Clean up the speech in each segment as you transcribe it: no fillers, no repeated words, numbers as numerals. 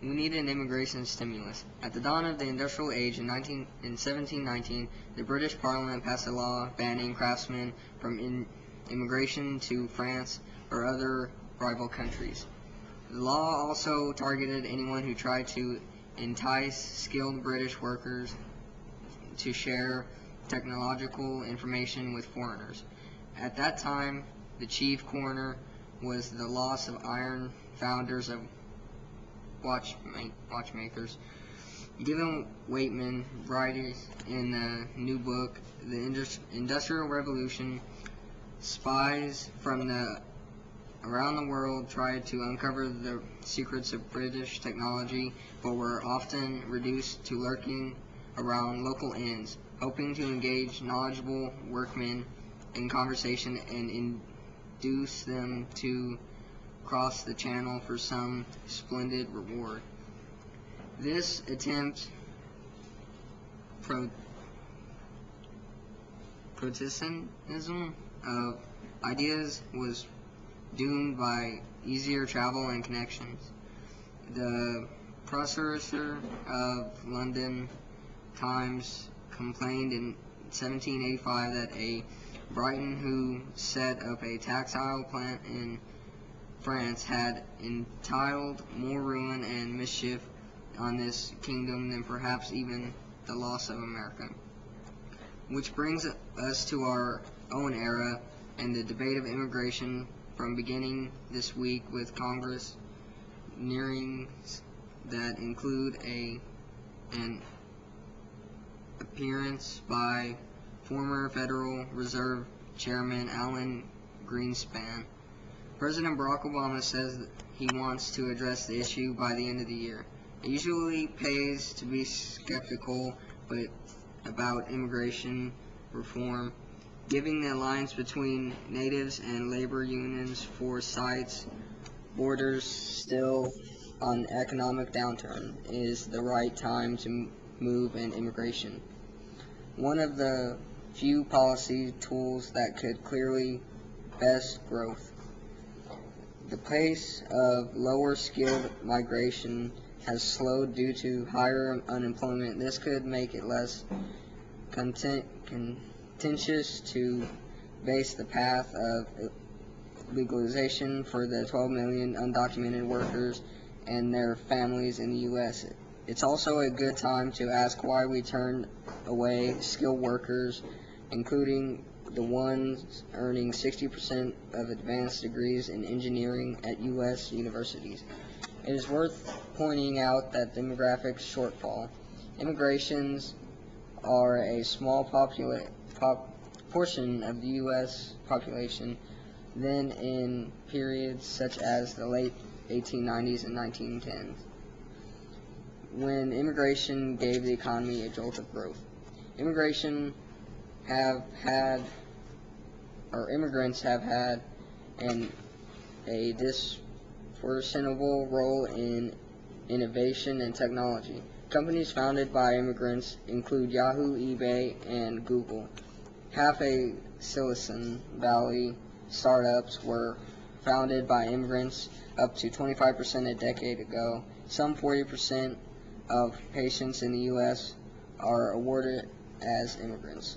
We need an immigration stimulus. At the dawn of the industrial age in 1719, the British Parliament passed a law banning craftsmen from immigration to France or other rival countries. The law also targeted anyone who tried to entice skilled British workers to share technological information with foreigners. At that time, the chief concern was the loss of iron founders of watchmakers. Given Waitman, writing in the new book, The Industrial Revolution, spies from around the world tried to uncover the secrets of British technology, but were often reduced to lurking around local inns, hoping to engage knowledgeable workmen in conversation and induce them to cross the channel for some splendid reward. This attempt Protestantism of ideas was doomed by easier travel and connections. The Procurator of London Times complained in 1785 that a Briton who set up a textile plant in France had entailed more ruin and mischief on this kingdom than perhaps even the loss of America. Which brings us to our own era and the debate of immigration from beginning this week with Congress hearings that include an appearance by former Federal Reserve Chairman Alan Greenspan. President Barack Obama says that he wants to address the issue by the end of the year. It usually pays to be skeptical about immigration reform, giving the alliance between natives and labor unions foresights borders still on economic downturn is the right time to move in immigration. One of the few policy tools that could clearly best growth. The pace of lower skilled migration has slowed due to higher unemployment. This could make it less contentious to base the path of legalization for the 12 million undocumented workers and their families in the U.S. It's also a good time to ask why we turn away skilled workers, including the ones earning 60% of advanced degrees in engineering at U.S. universities. It is worth pointing out that demographic shortfall. Immigrations are a small portion of the U.S. population than in periods such as the late 1890s and 1910s, when immigration gave the economy a jolt of growth. Immigrants have had a disproportionate role in innovation and technology. Companies founded by immigrants include Yahoo, eBay, and Google. Half a Silicon Valley startups were founded by immigrants, up to 25% a decade ago. Some 40% of patients in the U.S. are awarded as immigrants.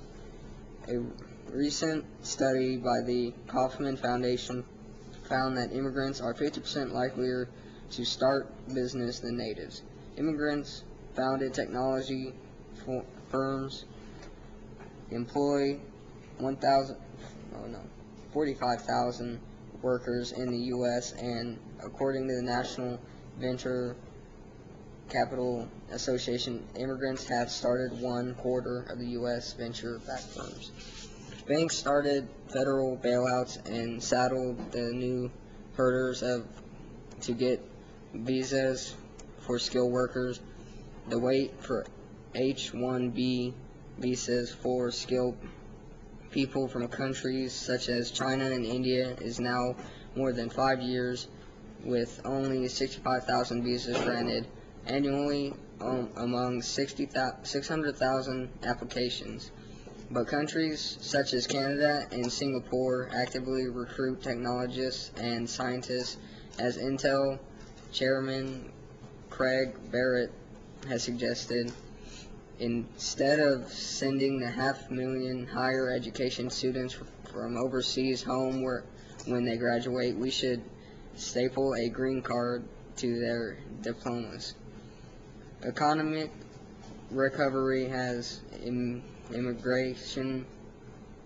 A recent study by the Kauffman Foundation found that immigrants are 50% likelier to start business than natives. Immigrants founded technology firms, employ 45,000 workers in the U.S., and according to the National Venture Capital Association, immigrants have started 1/4 of the U.S. venture-backed firms. Banks started federal bailouts and saddled the new herders to get visas for skilled workers. The wait for H-1B visas for skilled people from countries such as China and India is now more than 5 years, with only 65,000 visas granted annually among 600,000 applications. But countries such as Canada and Singapore actively recruit technologists and scientists, as Intel Chairman Craig Barrett has suggested, instead of sending the 500,000 higher education students from overseas home when they graduate, we should staple a green card to their diplomas. Economic recovery has immigration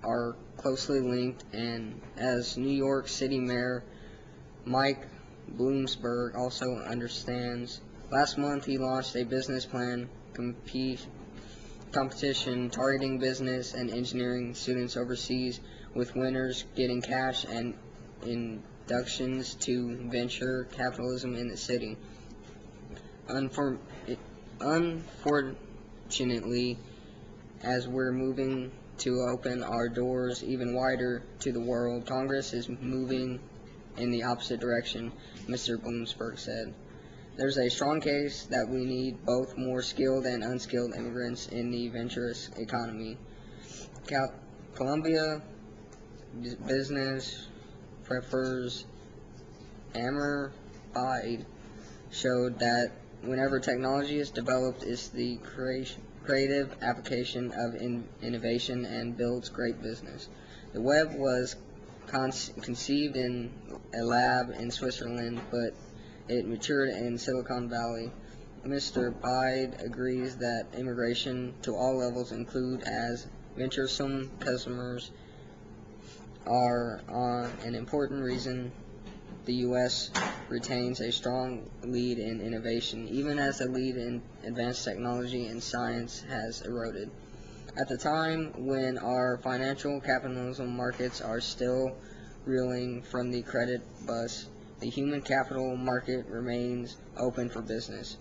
are closely linked, and as New York City Mayor Mike Bloomberg also understands, last month he launched a business plan competition targeting business and engineering students overseas, with winners getting cash and inductions to venture capitalism in the city. Unfortunately, as we're moving to open our doors even wider to the world, Congress is moving in the opposite direction, Mr. Bloomberg said. There's a strong case that we need both more skilled and unskilled immigrants in the venturous economy. Columbia Business Prefers Amr Bide showed that whenever technology is developed, it's the creative application of innovation and builds great business. The web was conceived in a lab in Switzerland, but it matured in Silicon Valley. Mr. Bide agrees that immigration to all levels, include as venturesome customers, are an important reason the U.S. retains a strong lead in innovation, even as the lead in advanced technology and science has eroded. At the time when our financial capitalism markets are still reeling from the credit bust, the human capital market remains open for business.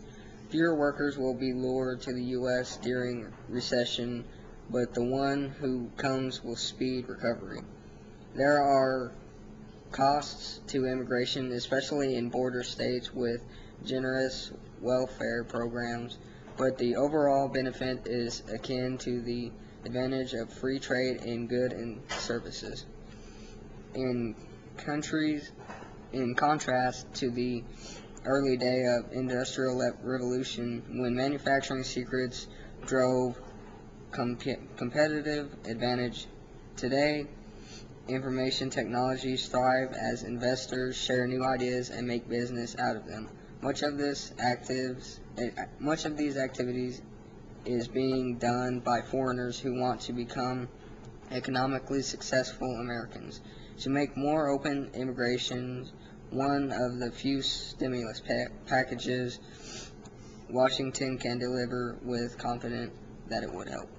Fewer workers will be lured to the U.S. during recession, but the one who comes will speed recovery. There are costs to immigration, especially in border states with generous welfare programs, but the overall benefit is akin to the advantage of free trade in goods and services. In contrast to the early day of industrial revolution, when manufacturing secrets drove competitive advantage, today information technologies thrive as investors share new ideas and make business out of them. Much of these activities is being done by foreigners who want to become economically successful Americans. To make more open immigration one of the few stimulus packages Washington can deliver with confidence that it would help.